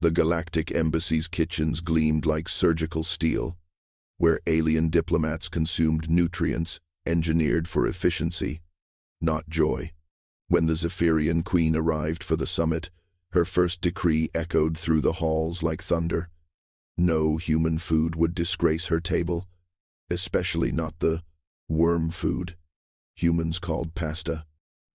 The galactic embassy's kitchens gleamed like surgical steel, where alien diplomats consumed nutrients engineered for efficiency, not joy. When the Zephyrian queen arrived for the summit, her first decree echoed through the halls like thunder. No human food would disgrace her table, especially not the worm food humans called pasta.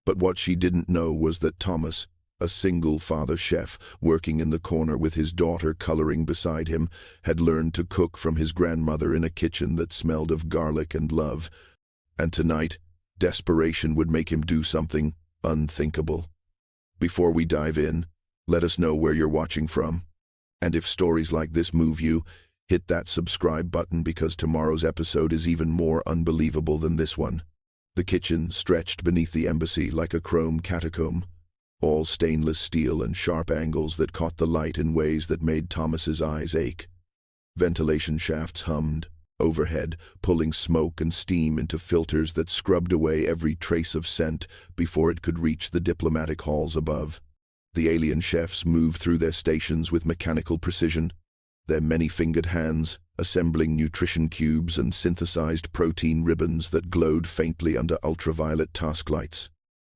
But what she didn't know was that Thomas, a single-father chef working in the corner with his daughter coloring beside him, had learned to cook from his grandmother in a kitchen that smelled of garlic and love. And tonight, desperation would make him do something unthinkable. Before we dive in, let us know where you're watching from. And if stories like this move you, hit that subscribe button because tomorrow's episode is even more unbelievable than this one. The kitchen stretched beneath the embassy like a chrome catacomb, all stainless steel and sharp angles that caught the light in ways that made Thomas's eyes ache. Ventilation shafts hummed overhead, pulling smoke and steam into filters that scrubbed away every trace of scent before it could reach the diplomatic halls above. The alien chefs moved through their stations with mechanical precision, their many-fingered hands assembling nutrition cubes and synthesized protein ribbons that glowed faintly under ultraviolet task lights.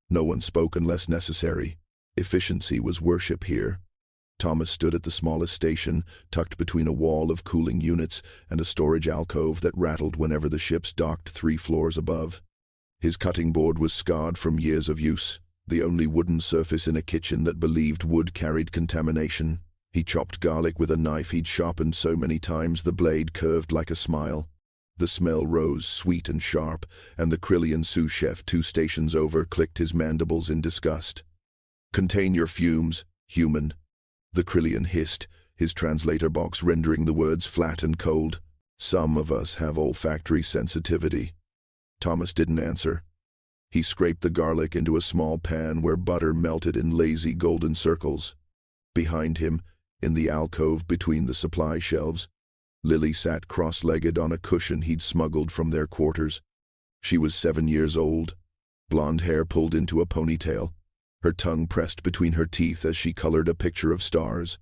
No one spoke unless necessary. Efficiency was worship here. Thomas stood at the smallest station, tucked between a wall of cooling units and a storage alcove that rattled whenever the ships docked 3 floors above. His cutting board was scarred from years of use, the only wooden surface in a kitchen that believed wood carried contamination. He chopped garlic with a knife he'd sharpened so many times the blade curved like a smile. The smell rose sweet and sharp, and the Krillian sous chef 2 stations over clicked his mandibles in disgust. "Contain your fumes, human," the Krillian hissed, his translator box rendering the words flat and cold. "Some of us have olfactory sensitivity." Thomas didn't answer. He scraped the garlic into a small pan where butter melted in lazy golden circles. Behind him, in the alcove between the supply shelves, Lily sat cross-legged on a cushion he'd smuggled from their quarters. She was 7 years old, blonde hair pulled into a ponytail, her tongue pressed between her teeth as she colored a picture of stars.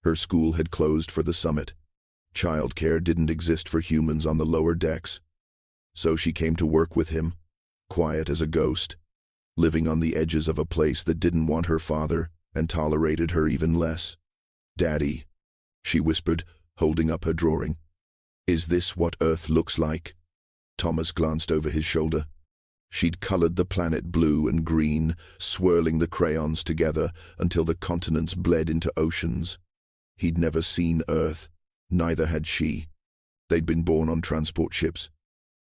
Her school had closed for the summit. Childcare didn't exist for humans on the lower decks. So she came to work with him, quiet as a ghost, living on the edges of a place that didn't want her father and tolerated her even less. "Daddy," she whispered, holding up her drawing. "Is this what Earth looks like?" Thomas glanced over his shoulder. She'd colored the planet blue and green, swirling the crayons together until the continents bled into oceans. He'd never seen Earth, neither had she. They'd been born on transport ships,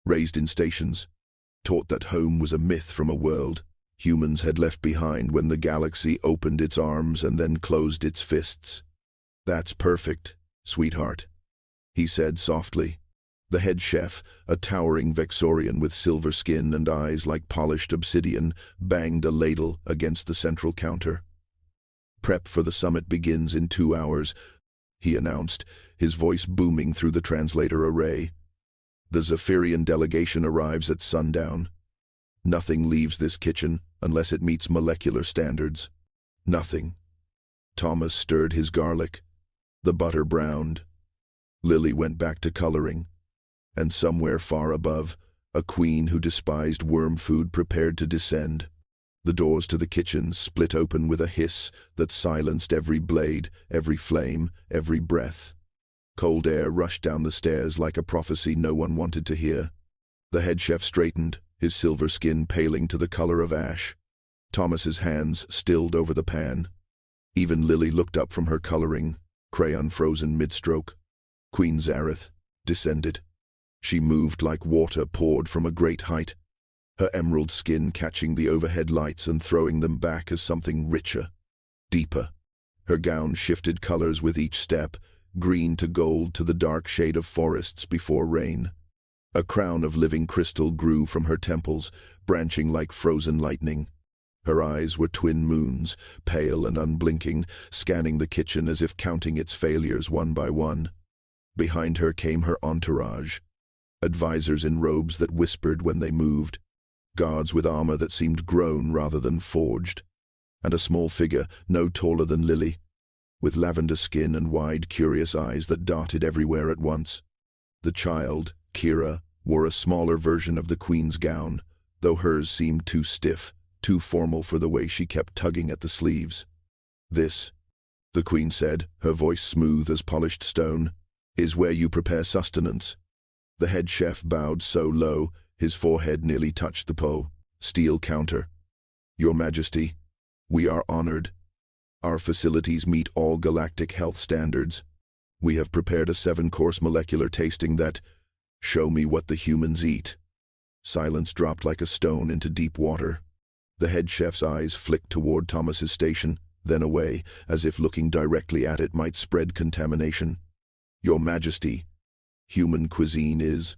raised in stations, taught that home was a myth from a world humans had left behind when the galaxy opened its arms and then closed its fists. "That's perfect, sweetheart," he said softly. The head chef, a towering Vexorian with silver skin and eyes like polished obsidian, banged a ladle against the central counter. "Prep for the summit begins in 2 hours," he announced, his voice booming through the translator array. "The Zephyrian delegation arrives at sundown. Nothing leaves this kitchen unless it meets molecular standards. Nothing." Thomas stirred his garlic. The butter browned. Lily went back to coloring. And somewhere far above, a queen who despised worm food prepared to descend. The doors to the kitchen split open with a hiss that silenced every blade, every flame, every breath. Cold air rushed down the stairs like a prophecy no one wanted to hear. The head chef straightened, his silver skin paling to the color of ash. Thomas's hands stilled over the pan. Even Lily looked up from her coloring, crayon frozen mid-stroke. Queen Zareth descended. She moved like water poured from a great height, her emerald skin catching the overhead lights and throwing them back as something richer, deeper. Her gown shifted colors with each step, green to gold to the dark shade of forests before rain. A crown of living crystal grew from her temples, branching like frozen lightning. Her eyes were twin moons, pale and unblinking, scanning the kitchen as if counting its failures one by one. Behind her came her entourage, advisors in robes that whispered when they moved, guards with armor that seemed grown rather than forged, and a small figure no taller than Lily, with lavender skin and wide, curious eyes that darted everywhere at once. The child, Kira, wore a smaller version of the queen's gown, though hers seemed too stiff, too formal for the way she kept tugging at the sleeves. "This," the queen said, her voice smooth as polished stone, "is where you prepare sustenance." The head chef bowed so low, his forehead nearly touched the steel counter. "Your Majesty, we are honored. Our facilities meet all galactic health standards. We have prepared a 7-course molecular tasting that, show me what the humans eat." Silence dropped like a stone into deep water. The head chef's eyes flicked toward Thomas's station, then away, as if looking directly at it might spread contamination. "Your Majesty, human cuisine is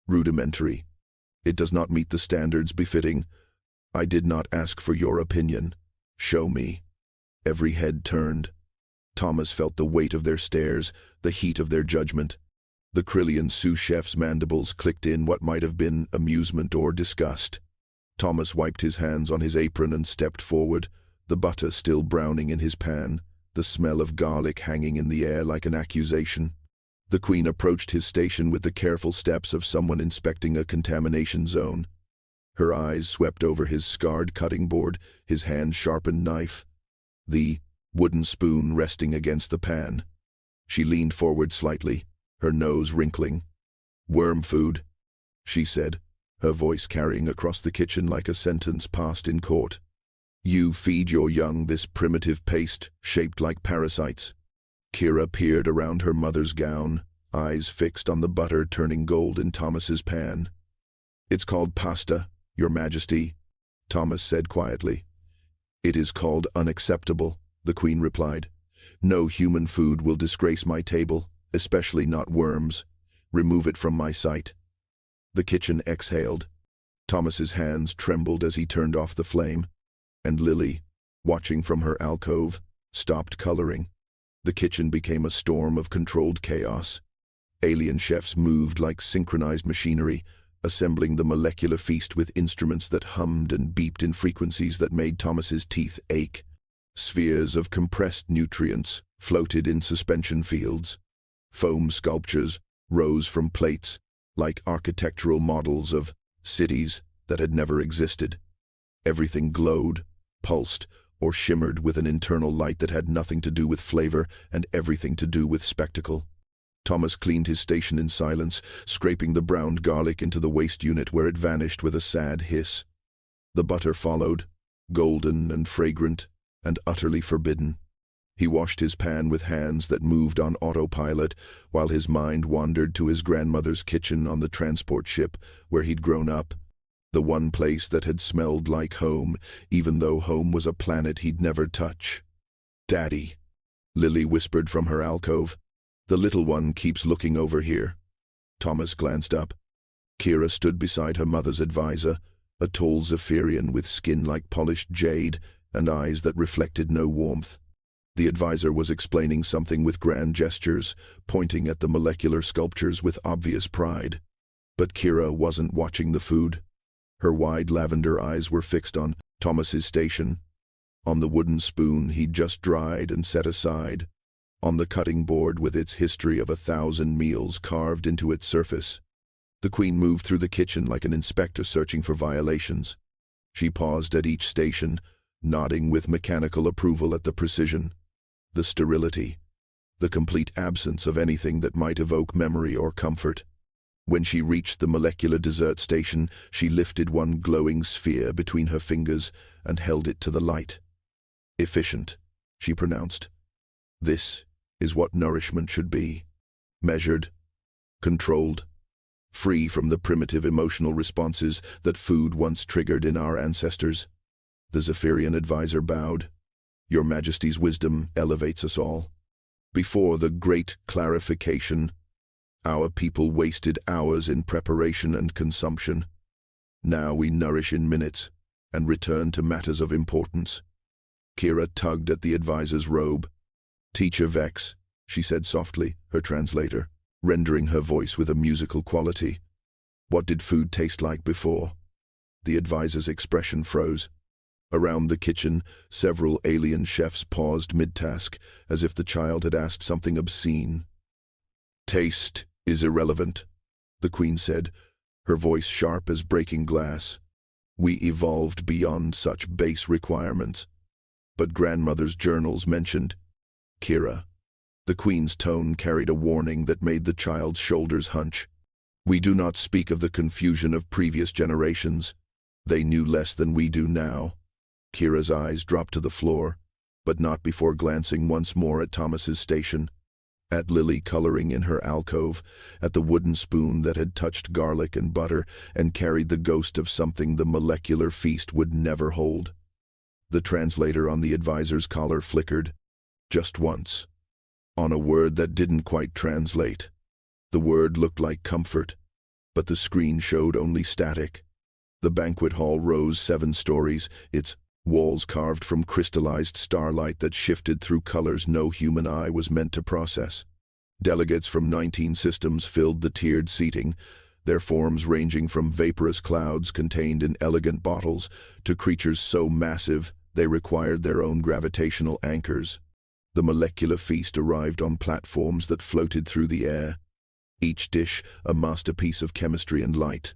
rudimentary. It does not meet the standards befitting. I did not ask for your opinion. Show me." Every head turned. Thomas felt the weight of their stares, the heat of their judgment. The Krillian sous chef's mandibles clicked in what might have been amusement or disgust. Thomas wiped his hands on his apron and stepped forward, the butter still browning in his pan, the smell of garlic hanging in the air like an accusation. The queen approached his station with the careful steps of someone inspecting a contamination zone. Her eyes swept over his scarred cutting board, his hand-sharpened knife, the wooden spoon resting against the pan. She leaned forward slightly, her nose wrinkling. "Worm food," she said, her voice carrying across the kitchen like a sentence passed in court. "You feed your young this primitive paste, shaped like parasites." Kira peered around her mother's gown, eyes fixed on the butter turning gold in Thomas's pan. "It's called pasta, Your Majesty," Thomas said quietly. "It is called unacceptable," the queen replied. "No human food will disgrace my table, especially not worms. Remove it from my sight." The kitchen exhaled. Thomas's hands trembled as he turned off the flame, and Lily, watching from her alcove, stopped coloring. The kitchen became a storm of controlled chaos. Alien chefs moved like synchronized machinery, assembling the molecular feast with instruments that hummed and beeped in frequencies that made Thomas's teeth ache. Spheres of compressed nutrients floated in suspension fields. Foam sculptures rose from plates, like architectural models of cities that had never existed. Everything glowed, pulsed, or shimmered with an internal light that had nothing to do with flavor and everything to do with spectacle. Thomas cleaned his station in silence, scraping the browned garlic into the waste unit where it vanished with a sad hiss. The butter followed, golden and fragrant and utterly forbidden. He washed his pan with hands that moved on autopilot while his mind wandered to his grandmother's kitchen on the transport ship where he'd grown up, the one place that had smelled like home, even though home was a planet he'd never touch. "Daddy," Lily whispered from her alcove. "The little one keeps looking over here." Thomas glanced up. Kira stood beside her mother's advisor, a tall Zephyrian with skin like polished jade and eyes that reflected no warmth. The advisor was explaining something with grand gestures, pointing at the molecular sculptures with obvious pride. But Kira wasn't watching the food. Her wide lavender eyes were fixed on Thomas's station, on the wooden spoon he'd just dried and set aside, on the cutting board with its history of 1,000 meals carved into its surface. The queen moved through the kitchen like an inspector searching for violations. She paused at each station, nodding with mechanical approval at the precision, the sterility, the complete absence of anything that might evoke memory or comfort. When she reached the molecular dessert station, she lifted one glowing sphere between her fingers and held it to the light. "Efficient," she pronounced. "This is what nourishment should be. Measured, controlled, free from the primitive emotional responses that food once triggered in our ancestors." The Zephyrian advisor bowed. "Your Majesty's wisdom elevates us all. Before the great clarification, our people wasted hours in preparation and consumption. Now we nourish in minutes and return to matters of importance." Kira tugged at the advisor's robe. "Teacher Vex," she said softly, her translator, rendering her voice with a musical quality. "What did food taste like before?" The advisor's expression froze. Around the kitchen, several alien chefs paused mid-task, as if the child had asked something obscene. "Taste is irrelevant," the Queen said, her voice sharp as breaking glass. "We evolved beyond such base requirements." But grandmother's journals mentioned Kira. The Queen's tone carried a warning that made the child's shoulders hunch. "We do not speak of the confusion of previous generations. They knew less than we do now." Kira's eyes dropped to the floor, but not before glancing once more at Thomas's station, at Lily coloring in her alcove, at the wooden spoon that had touched garlic and butter and carried the ghost of something the molecular feast would never hold. The translator on the advisor's collar flickered, just once, on a word that didn't quite translate. The word looked like comfort, but the screen showed only static. The banquet hall rose 7 stories, its walls carved from crystallized starlight that shifted through colors no human eye was meant to process. Delegates from 19 systems filled the tiered seating, their forms ranging from vaporous clouds contained in elegant bottles to creatures so massive they required their own gravitational anchors. The molecular feast arrived on platforms that floated through the air, each dish a masterpiece of chemistry and light.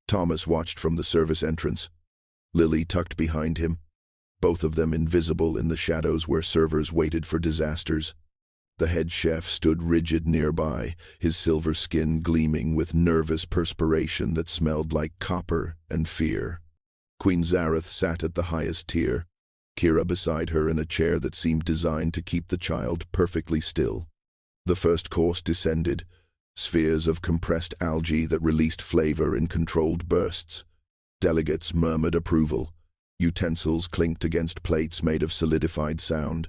Thomas watched from the service entrance, Lily tucked behind him, both of them invisible in the shadows where servers waited for disasters. The head chef stood rigid nearby, his silver skin gleaming with nervous perspiration that smelled like copper and fear. Queen Zareth sat at the highest tier, Kira beside her in a chair that seemed designed to keep the child perfectly still. The first course descended, spheres of compressed algae that released flavor in controlled bursts. Delegates murmured approval. Utensils clinked against plates made of solidified sound.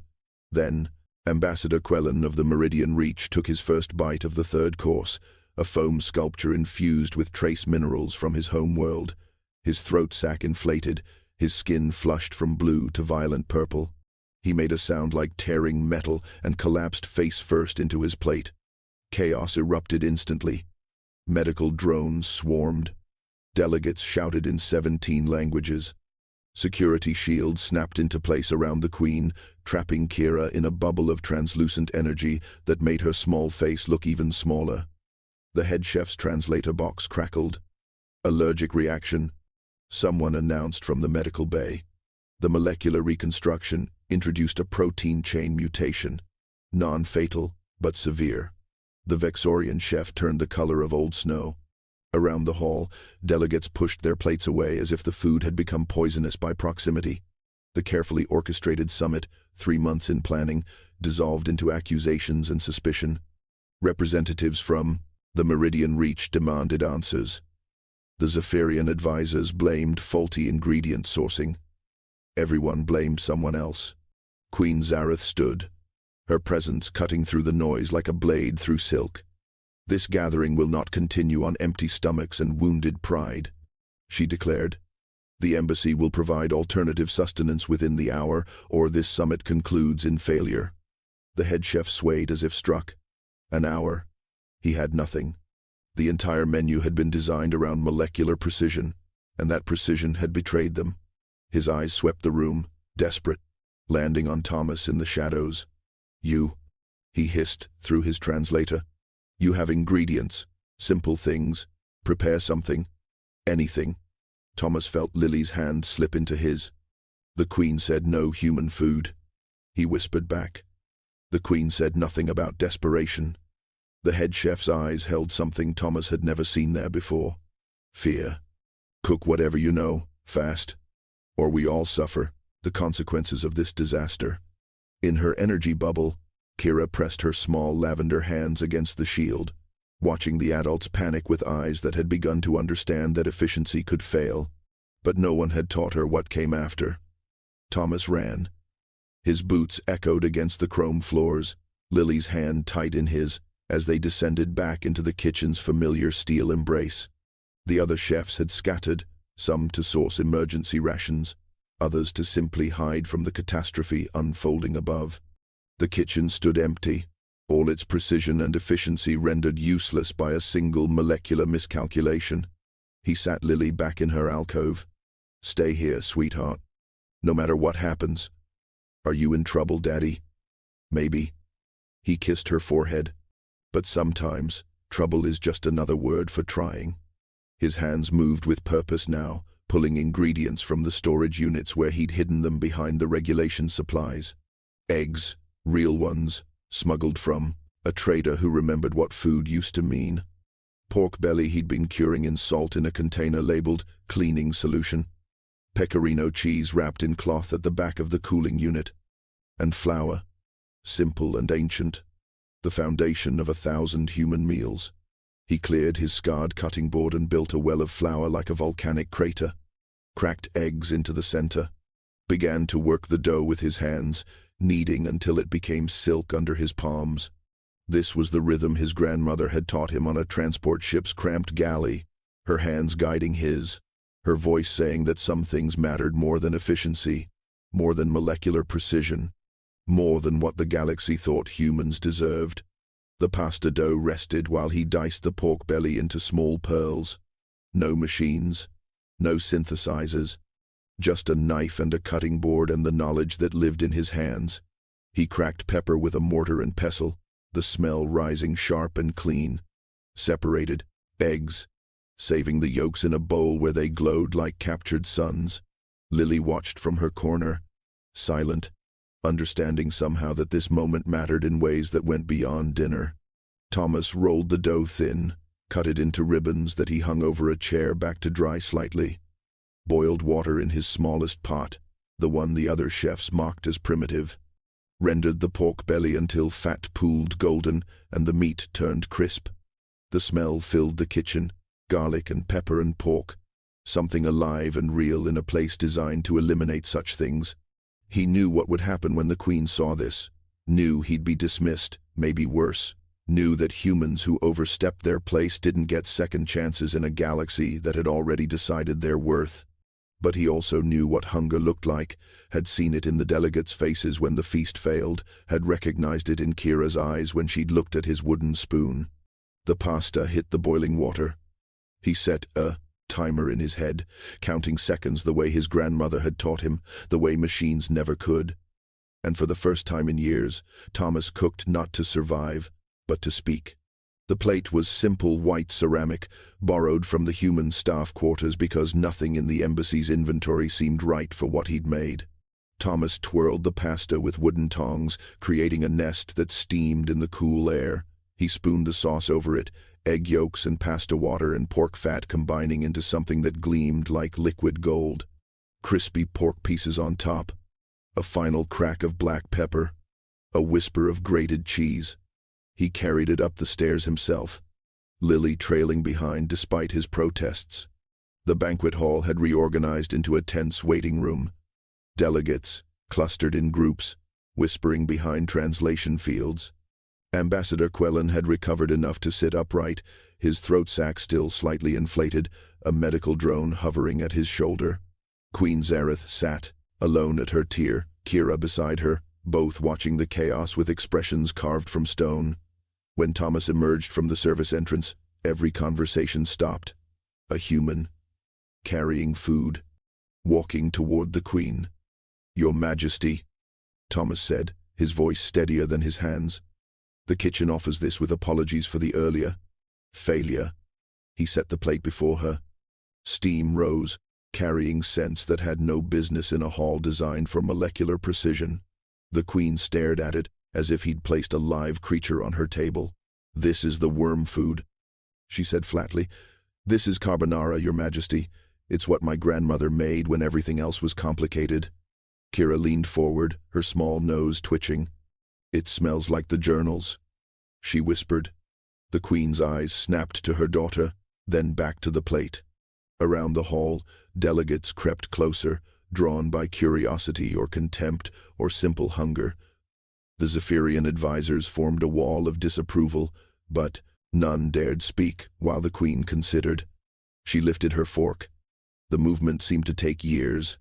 Then, Ambassador Quellen of the Meridian Reach took his first bite of the third course, a foam sculpture infused with trace minerals from his home world. His throat sac inflated, his skin flushed from blue to violent purple. He made a sound like tearing metal and collapsed face first into his plate. Chaos erupted instantly. Medical drones swarmed. Delegates shouted in 17 languages. Security shields snapped into place around the Queen, trapping Kira in a bubble of translucent energy that made her small face look even smaller. The head chef's translator box crackled. "Allergic reaction," someone announced from the medical bay. The molecular reconstruction introduced a protein chain mutation, non-fatal but severe. The Vexorian chef turned the color of old snow. Around the hall, delegates pushed their plates away as if the food had become poisonous by proximity. The carefully orchestrated summit, 3 months in planning, dissolved into accusations and suspicion. Representatives from the Meridian Reach demanded answers. The Zephyrian advisors blamed faulty ingredient sourcing. Everyone blamed someone else. Queen Zareth stood, her presence cutting through the noise like a blade through silk. "This gathering will not continue on empty stomachs and wounded pride," she declared. "The embassy will provide alternative sustenance within the hour, or this summit concludes in failure." The head chef swayed as if struck. An hour. He had nothing. The entire menu had been designed around molecular precision, and that precision had betrayed them. His eyes swept the room, desperate, landing on Thomas in the shadows. "You," he hissed through his translator. "You have ingredients, simple things. Prepare something. Anything." Thomas felt Lily's hand slip into his. "The Queen said no human food." He whispered back. The Queen said nothing about desperation. The head chef's eyes held something Thomas had never seen there before. Fear. "Cook whatever you know, fast, or we all suffer the consequences of this disaster." In her energy bubble, Kira pressed her small lavender hands against the shield, watching the adults panic with eyes that had begun to understand that efficiency could fail. But no one had taught her what came after. Thomas ran. His boots echoed against the chrome floors, Lily's hand tight in his, as they descended back into the kitchen's familiar steel embrace. The other chefs had scattered, some to source emergency rations, others to simply hide from the catastrophe unfolding above. The kitchen stood empty, all its precision and efficiency rendered useless by a single molecular miscalculation. He sat Lily back in her alcove. "Stay here, sweetheart. No matter what happens. Are you in trouble, Daddy? Maybe. He kissed her forehead. But sometimes, trouble is just another word for trying. His hands moved with purpose now, pulling ingredients from the storage units where he'd hidden them behind the regulation supplies. Eggs, real ones, smuggled from a trader who remembered what food used to mean. Pork belly he'd been curing in salt in a container labeled cleaning solution. Pecorino cheese wrapped in cloth at the back of the cooling unit. And flour, simple and ancient, the foundation of 1,000 human meals. He cleared his scarred cutting board and built a well of flour like a volcanic crater, cracked eggs into the center, began to work the dough with his hands, kneading until it became silk under his palms. This was the rhythm his grandmother had taught him on a transport ship's cramped galley, her hands guiding his, her voice saying that some things mattered more than efficiency, more than molecular precision, more than what the galaxy thought humans deserved. The pasta dough rested while he diced the pork belly into small pearls. No machines, no synthesizers, just a knife and a cutting board and the knowledge that lived in his hands. He cracked pepper with a mortar and pestle, the smell rising sharp and clean. Separated eggs, saving the yolks in a bowl where they glowed like captured suns. Lily watched from her corner, silent, understanding somehow that this moment mattered in ways that went beyond dinner. Thomas rolled the dough thin, cut it into ribbons that he hung over a chair back to dry slightly. Boiled water in his smallest pot, the one the other chefs mocked as primitive. Rendered the pork belly until fat pooled golden and the meat turned crisp. The smell filled the kitchen, garlic and pepper and pork, something alive and real in a place designed to eliminate such things. He knew what would happen when the Queen saw this, knew he'd be dismissed, maybe worse, knew that humans who overstepped their place didn't get second chances in a galaxy that had already decided their worth. But he also knew what hunger looked like, had seen it in the delegates' faces when the feast failed, had recognized it in Kira's eyes when she'd looked at his wooden spoon. The pasta hit the boiling water. He set a timer in his head, counting seconds the way his grandmother had taught him, the way machines never could. And for the first time in years, Thomas cooked not to survive, but to speak. The plate was simple white ceramic, borrowed from the human staff quarters because nothing in the embassy's inventory seemed right for what he'd made. Thomas twirled the pasta with wooden tongs, creating a nest that steamed in the cool air. He spooned the sauce over it, egg yolks and pasta water and pork fat combining into something that gleamed like liquid gold. Crispy pork pieces on top, a final crack of black pepper, a whisper of grated cheese. He carried it up the stairs himself, Lily trailing behind despite his protests. The banquet hall had reorganized into a tense waiting room. Delegates, clustered in groups, whispering behind translation fields. Ambassador Quellen had recovered enough to sit upright, his throat sac still slightly inflated, a medical drone hovering at his shoulder. Queen Zareth sat, alone at her tier, Kira beside her, both watching the chaos with expressions carved from stone. When Thomas emerged from the service entrance, every conversation stopped. A human, carrying food, walking toward the Queen. "Your Majesty," Thomas said, his voice steadier than his hands. "The kitchen offers this with apologies for the earlier failure." He set the plate before her. Steam rose, carrying scents that had no business in a hall designed for molecular precision. The Queen stared at it, as if he'd placed a live creature on her table. "This is the worm food," she said flatly. "This is carbonara, Your Majesty. It's what my grandmother made when everything else was complicated." Kira leaned forward, her small nose twitching. "It smells like the journals," she whispered. The Queen's eyes snapped to her daughter, then back to the plate. Around the hall, delegates crept closer, drawn by curiosity or contempt or simple hunger. The Zephyrian advisors formed a wall of disapproval, but none dared speak while the Queen considered. She lifted her fork. The movement seemed to take years.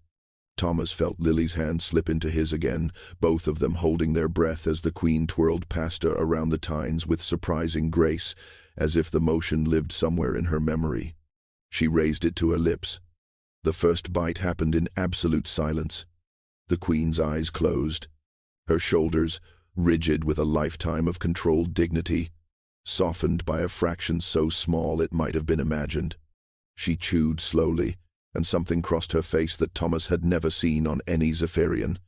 Thomas felt Lily's hand slip into his again, both of them holding their breath as the Queen twirled pasta around the tines with surprising grace, as if the motion lived somewhere in her memory. She raised it to her lips. The first bite happened in absolute silence. The queen's eyes closed. Her shoulders, rigid with a lifetime of controlled dignity, softened by a fraction so small it might have been imagined. She chewed slowly, and something crossed her face that Thomas had never seen on any Zephyrian.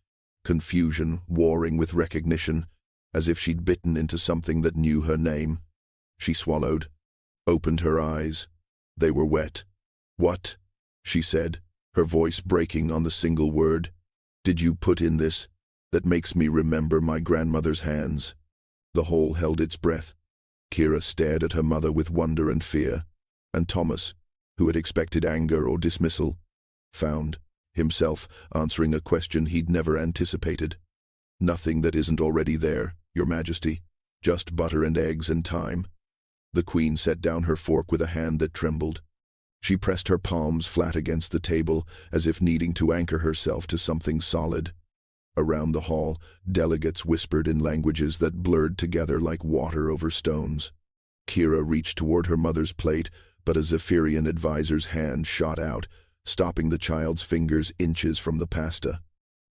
Confusion warring with recognition, as if she'd bitten into something that knew her name. She swallowed, opened her eyes. They were wet. "What?" she said, her voice breaking on the single word. "Did you put in this? That makes me remember my grandmother's hands." The hall held its breath. Kira stared at her mother with wonder and fear, and Thomas, who had expected anger or dismissal, found himself answering a question he'd never anticipated. "Nothing that isn't already there, Your Majesty. Just butter and eggs and time." The queen set down her fork with a hand that trembled. She pressed her palms flat against the table, as if needing to anchor herself to something solid. Around the hall, delegates whispered in languages that blurred together like water over stones. Kira reached toward her mother's plate, but a Zephyrian advisor's hand shot out, stopping the child's fingers inches from the pasta.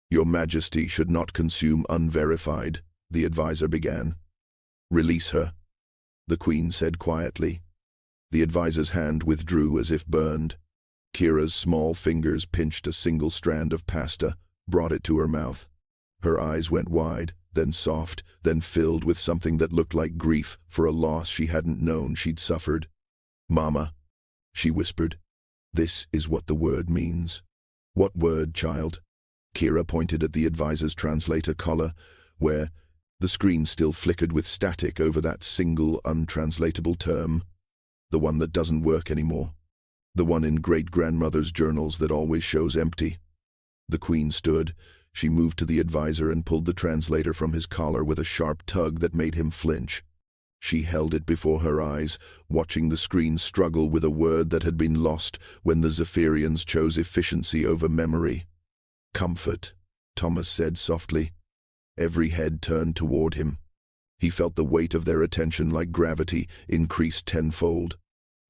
"Your Majesty should not consume unverified," the advisor began. "Release her," the queen said quietly. The advisor's hand withdrew as if burned. Kira's small fingers pinched a single strand of pasta, brought it to her mouth. Her eyes went wide, then soft, then filled with something that looked like grief for a loss she hadn't known she'd suffered. "Mama," she whispered, "this is what the word means." "What word, child?" Kira pointed at the advisor's translator collar, where the screen still flickered with static over that single untranslatable term. "The one that doesn't work anymore. The one in great-grandmother's journals that always shows empty." The queen stood. She moved to the advisor and pulled the translator from his collar with a sharp tug that made him flinch. She held it before her eyes, watching the screen struggle with a word that had been lost when the Zephyrians chose efficiency over memory. "Comfort," Thomas said softly. Every head turned toward him. He felt the weight of their attention like gravity, increased tenfold.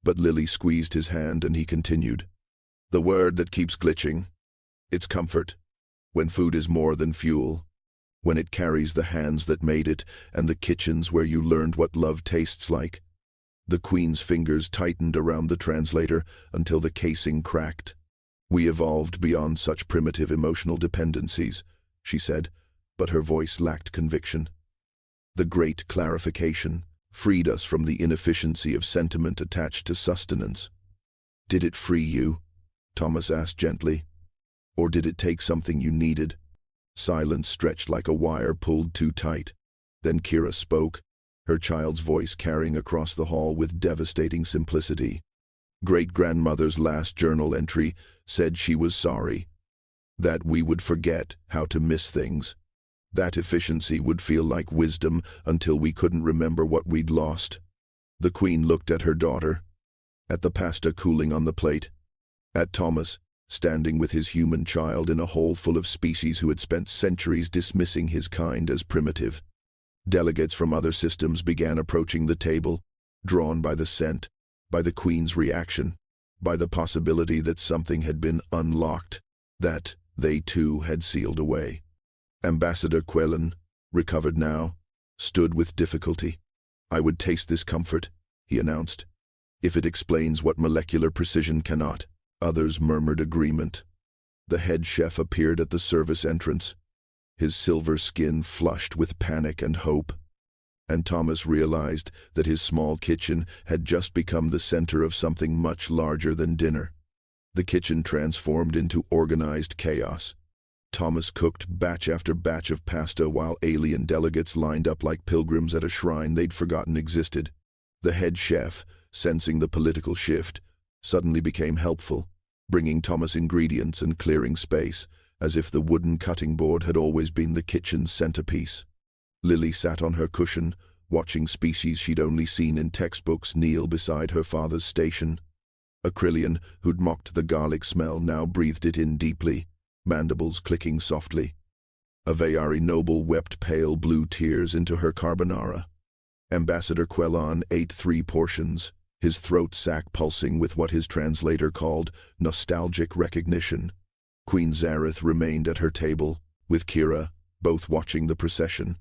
But Lily squeezed his hand and he continued. "The word that keeps glitching. It's comfort. When food is more than fuel. When it carries the hands that made it and the kitchens where you learned what love tastes like." The queen's fingers tightened around the translator until the casing cracked. "We evolved beyond such primitive emotional dependencies," she said, but her voice lacked conviction. "The great clarification freed us from the inefficiency of sentiment attached to sustenance." "Did it free you?" Thomas asked gently. "Or did it take something you needed?" Silence stretched like a wire pulled too tight. Then Kira spoke, her child's voice carrying across the hall with devastating simplicity. "Great-grandmother's last journal entry said she was sorry. That we would forget how to miss things. That efficiency would feel like wisdom until we couldn't remember what we'd lost." The queen looked at her daughter, at the pasta cooling on the plate, at Thomas, standing with his human child in a hole full of species who had spent centuries dismissing his kind as primitive. Delegates from other systems began approaching the table, drawn by the scent, by the queen's reaction, by the possibility that something had been unlocked, that they too had sealed away. Ambassador Quellen, recovered now, stood with difficulty. "I would taste this comfort," he announced, "if it explains what molecular precision cannot." Others murmured agreement. The head chef appeared at the service entrance, his silver skin flushed with panic and hope. And Thomas realized that his small kitchen had just become the center of something much larger than dinner. The kitchen transformed into organized chaos. Thomas cooked batch after batch of pasta while alien delegates lined up like pilgrims at a shrine they'd forgotten existed. The head chef, sensing the political shift, suddenly became helpful, bringing Thomas ingredients and clearing space, as if the wooden cutting board had always been the kitchen's centerpiece. Lily sat on her cushion, watching species she'd only seen in textbooks kneel beside her father's station. Acrylian, who'd mocked the garlic smell, now breathed it in deeply, mandibles clicking softly. A Vayari noble wept pale blue tears into her carbonara. Ambassador Quellon ate 3 portions, his throat sac pulsing with what his translator called nostalgic recognition. Queen Zareth remained at her table, with Kira, both watching the procession.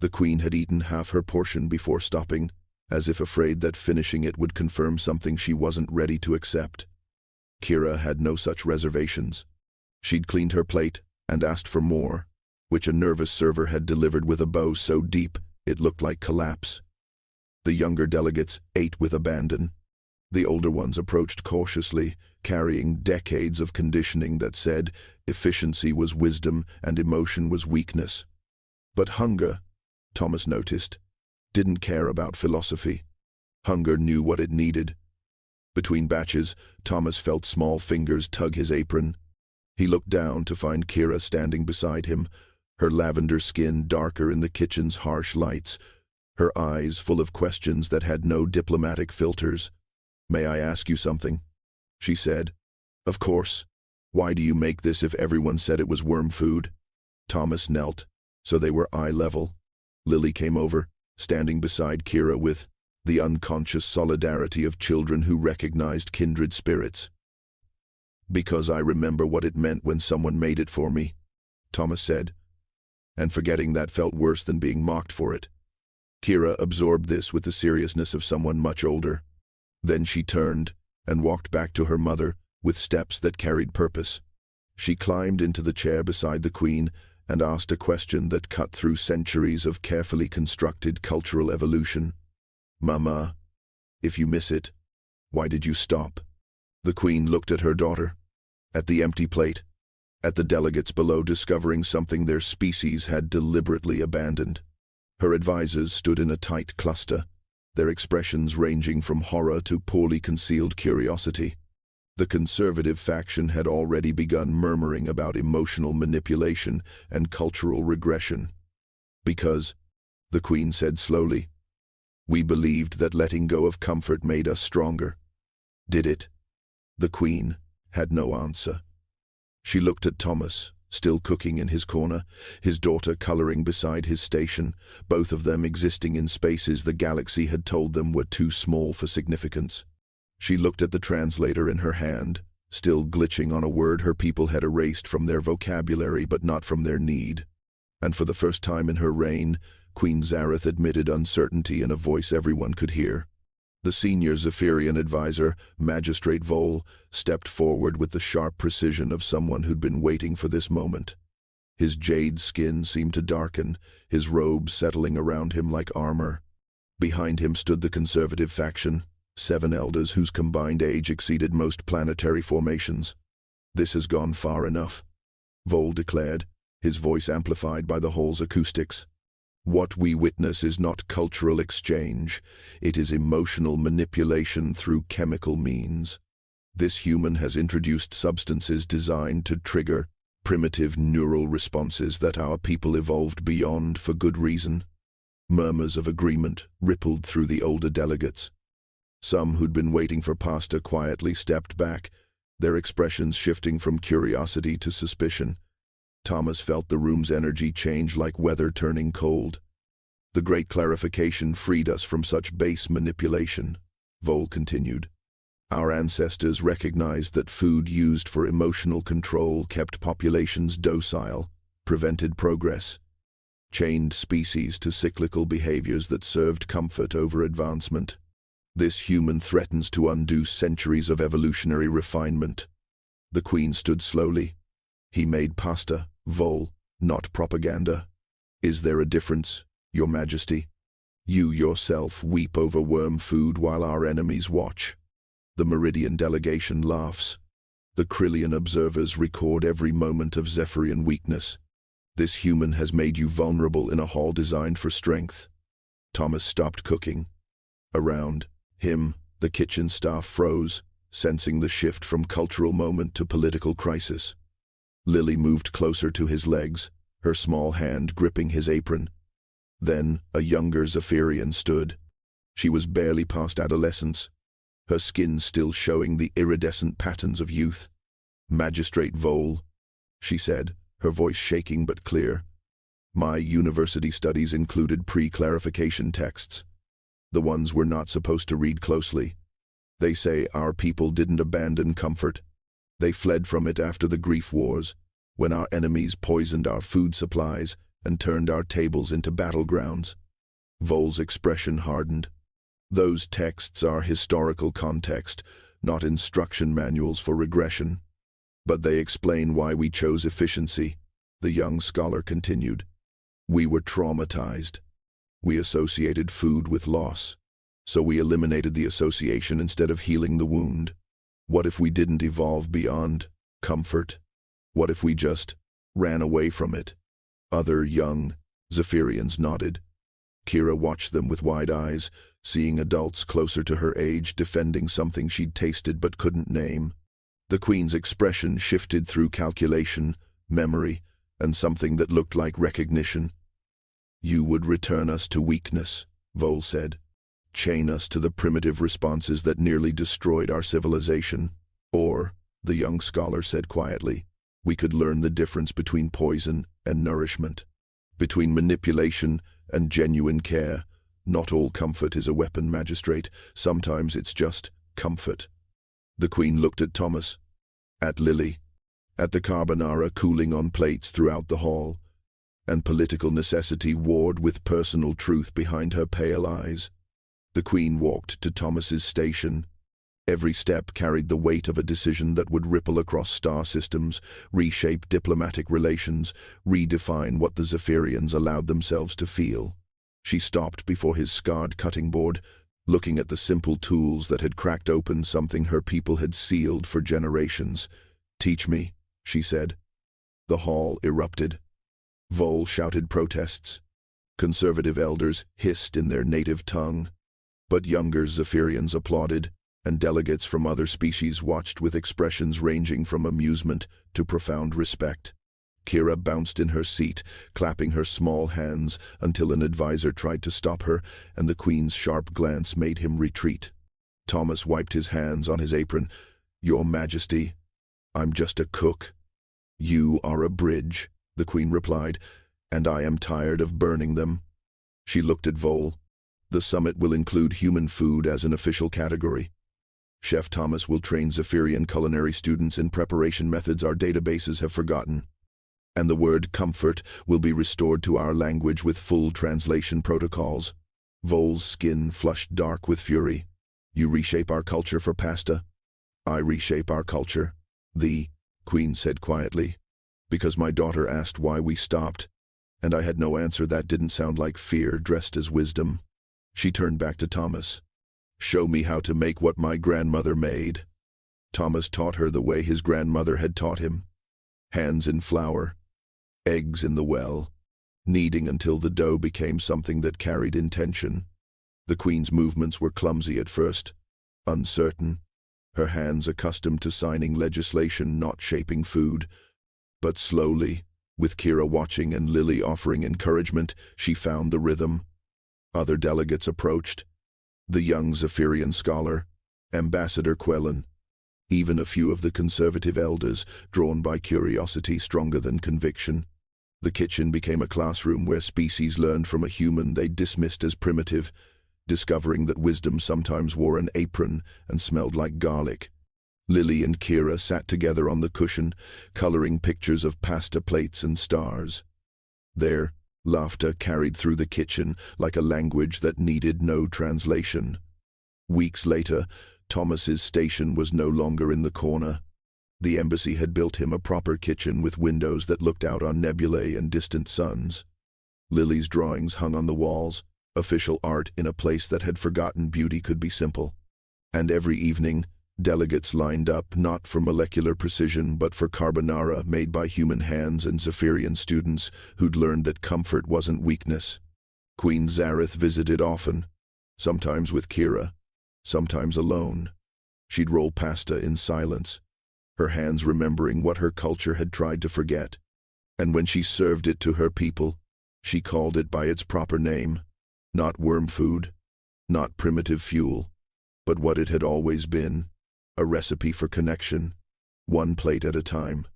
The queen had eaten half her portion before stopping, as if afraid that finishing it would confirm something she wasn't ready to accept. Kira had no such reservations. She'd cleaned her plate and asked for more, which a nervous server had delivered with a bow so deep it looked like collapse. The younger delegates ate with abandon. The older ones approached cautiously, carrying decades of conditioning that said efficiency was wisdom and emotion was weakness. But hunger, Thomas noticed, didn't care about philosophy. Hunger knew what it needed. Between batches, Thomas felt small fingers tug his apron. He looked down to find Kira standing beside him, her lavender skin darker in the kitchen's harsh lights, her eyes full of questions that had no diplomatic filters. "May I ask you something?" she said. "Of course. Why do you make this if everyone said it was worm food?" Thomas knelt, so they were eye level. Lily came over, standing beside Kira with the unconscious solidarity of children who recognized kindred spirits. "Because I remember what it meant when someone made it for me," Thomas said, and forgetting that felt worse than being mocked for it. Kira absorbed this with the seriousness of someone much older. Then she turned and walked back to her mother with steps that carried purpose. She climbed into the chair beside the queen and asked a question that cut through centuries of carefully constructed cultural evolution. "Mama, if you miss it, why did you stop?" The queen looked at her daughter, at the empty plate, at the delegates below discovering something their species had deliberately abandoned. Her advisors stood in a tight cluster, their expressions ranging from horror to poorly concealed curiosity. The conservative faction had already begun murmuring about emotional manipulation and cultural regression. "Because," the queen said slowly, "we believed that letting go of comfort made us stronger." "Did it?" The queen had no answer. She looked at Thomas, still cooking in his corner, his daughter coloring beside his station, both of them existing in spaces the galaxy had told them were too small for significance. She looked at the translator in her hand, still glitching on a word her people had erased from their vocabulary but not from their need. And for the first time in her reign, Queen Zareth admitted uncertainty in a voice everyone could hear. The senior Zephyrian advisor, Magistrate Vol, stepped forward with the sharp precision of someone who'd been waiting for this moment. His jade skin seemed to darken, his robe settling around him like armor. Behind him stood the conservative faction, 7 elders whose combined age exceeded most planetary formations. "This has gone far enough," Vol declared, his voice amplified by the hall's acoustics. "What we witness is not cultural exchange, it is emotional manipulation through chemical means. This human has introduced substances designed to trigger primitive neural responses that our people evolved beyond for good reason." Murmurs of agreement rippled through the older delegates. Some who'd been waiting for pasta quietly stepped back, their expressions shifting from curiosity to suspicion. Thomas felt the room's energy change like weather turning cold. "The great clarification freed us from such base manipulation," Vol continued. "Our ancestors recognized that food used for emotional control kept populations docile, prevented progress, chained species to cyclical behaviors that served comfort over advancement. This human threatens to undo centuries of evolutionary refinement." The queen stood slowly. "He made pasta, Vol, not propaganda. Is there a difference, Your Majesty? You yourself weep over worm food while our enemies watch." The Meridian delegation laughs. The Krillian observers record every moment of Zephyrian weakness. "This human has made you vulnerable in a hall designed for strength." Thomas stopped cooking. Around him, the kitchen staff froze, sensing the shift from cultural moment to political crisis. Lily moved closer to his legs, her small hand gripping his apron. Then a younger Zephyrian stood. She was barely past adolescence, her skin still showing the iridescent patterns of youth. "Magistrate Vol," she said, her voice shaking but clear. "My university studies included pre-clarification texts. The ones we're not supposed to read closely. They say our people didn't abandon comfort. They fled from it after the grief wars. when our enemies poisoned our food supplies and turned our tables into battlegrounds. Vol's expression hardened. Those texts are historical context, not instruction manuals for regression. But they explain why we chose efficiency, the young scholar continued. We were traumatized. We associated food with loss, so we eliminated the association instead of healing the wound. What if we didn't evolve beyond comfort? What if we just ran away from it? Other young Zephyrians nodded. Kira watched them with wide eyes, seeing adults closer to her age defending something she'd tasted but couldn't name. The Queen's expression shifted through calculation, memory, and something that looked like recognition. You would return us to weakness, Vol said. Chain us to the primitive responses that nearly destroyed our civilization. Or, the young scholar said quietly, we could learn the difference between poison and nourishment, between manipulation and genuine care. Not all comfort is a weapon, magistrate. Sometimes it's just comfort. The Queen looked at Thomas, at Lily, at the carbonara cooling on plates throughout the hall, and political necessity warred with personal truth behind her pale eyes. The Queen walked to Thomas's station. Every step carried the weight of a decision that would ripple across star systems, reshape diplomatic relations, redefine what the Zephyrians allowed themselves to feel. She stopped before his scarred cutting board, looking at the simple tools that had cracked open something her people had sealed for generations. Teach me, she said. The hall erupted. Vol shouted protests. Conservative elders hissed in their native tongue. But younger Zephyrians applauded, and delegates from other species watched with expressions ranging from amusement to profound respect. Kira bounced in her seat, clapping her small hands until an advisor tried to stop her, and the Queen's sharp glance made him retreat. Thomas wiped his hands on his apron. Your Majesty, I'm just a cook. You are a bridge, the Queen replied, and I am tired of burning them. She looked at Vol. The summit will include human food as an official category. Chef Thomas will train Zephyrian culinary students in preparation methods our databases have forgotten. And the word comfort will be restored to our language with full translation protocols. Vol's skin flushed dark with fury. You reshape our culture for pasta. I reshape our culture. The Queen said quietly, because my daughter asked why we stopped, and I had no answer. That didn't sound like fear dressed as wisdom. She turned back to Thomas. Show me how to make what my grandmother made. Thomas taught her the way his grandmother had taught him. Hands in flour, eggs in the well, kneading until the dough became something that carried intention. The Queen's movements were clumsy at first, uncertain, her hands accustomed to signing legislation, not shaping food. But slowly, with Kira watching and Lily offering encouragement, she found the rhythm. Other delegates approached. The young Zephyrian scholar, Ambassador Quellen, even a few of the conservative elders, drawn by curiosity stronger than conviction. The kitchen became a classroom where species learned from a human they dismissed as primitive, discovering that wisdom sometimes wore an apron and smelled like garlic. Lily and Kira sat together on the cushion, coloring pictures of pasta plates and stars. Their laughter carried through the kitchen like a language that needed no translation. Weeks later, Thomas's station was no longer in the corner. The embassy had built him a proper kitchen with windows that looked out on nebulae and distant suns. Lily's drawings hung on the walls, official art in a place that had forgotten beauty could be simple. And every evening, delegates lined up not for molecular precision but for carbonara made by human hands and Zephyrian students who'd learned that comfort wasn't weakness. Queen Zareth visited often, sometimes with Kira, sometimes alone. She'd roll pasta in silence, her hands remembering what her culture had tried to forget. And when she served it to her people, she called it by its proper name, not worm food, not primitive fuel, but what it had always been. A recipe for connection, one plate at a time.